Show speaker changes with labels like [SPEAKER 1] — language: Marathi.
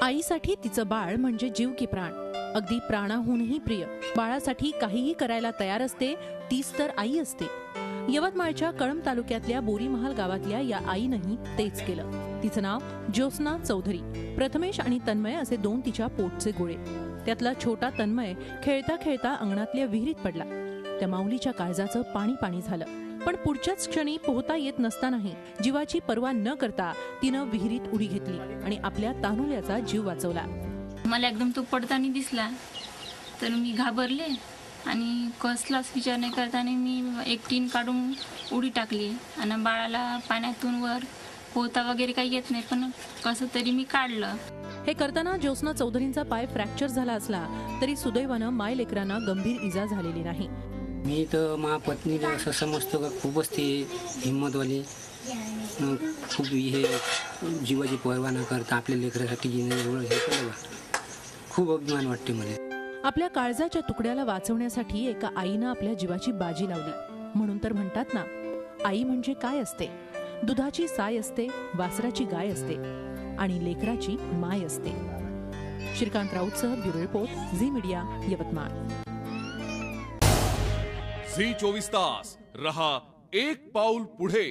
[SPEAKER 1] आईसाठी तिचं बाळ म्हणजे जीव की प्राण, अगदी प्राणाहूनही प्रिय. बाळासाठी काहीही करायला तयार असते, तीच तर आई असते. यवतमाळच्या कळंब तालुक्यातल्या बोरीमहाल गावातल्या या आईनंही तेच केलं. तिचं नाव ज्योत्स्ना चौधरी. प्रथमेश आणि तन्मय असे 2 तिच्या पोटचे गोळे. त्यातला छोटा तन्मय खेळता खेळता अंगणातल्या विहिरीत पडला. त्या माऊलीच्या काळजाचं पाणी पाणी झालं. पण पुढच्याच क्षणी पोहता येत नसतानाही जीवाची पर्वा न करता तिनं विहिरीत उडी घेतली आणि आपल्या तानुल्याचा जीव वाचवला.
[SPEAKER 2] मला एकदम तो पडताना दिसला तर मी घाबरले आणि कसलाच विचार नाही करताना मी एक टीन काढून उडी टाकली आणि बाळाला पाण्यातून वर पोहता वगैरे काही येत नाही, पण कसं तरी मी काढलं.
[SPEAKER 1] हे करताना ज्योत्स्ना चौधरींचा पाय फ्रॅक्चर झाला असला तरी सुदैवानं माय लेकरांना गंभीर इजा झालेली नाही.
[SPEAKER 3] मी तर माझ्या पत्नीला असं समजतो का खूपच ती हिंमतवाली, खूप हे जीवाची पर्वा न करता आपल्या लेकरासाठी एवढं हे केलं, खूप अभिमान वाटते मला.
[SPEAKER 1] आपल्या काळजाच्या तुकड्याला वाचवण्यासाठी एका आईनं आपल्या जीवाची बाजी लावली. म्हणून तर म्हणतात ना, आई म्हणजे काय असते? दुधाची साय असते, वासराची गाय असते आणि लेकराची माय असते. श्रीकांत राऊतसह bureau report, Zee media, Yavatmal.
[SPEAKER 4] Zee 24 तास रहा एक पाऊल पुढे.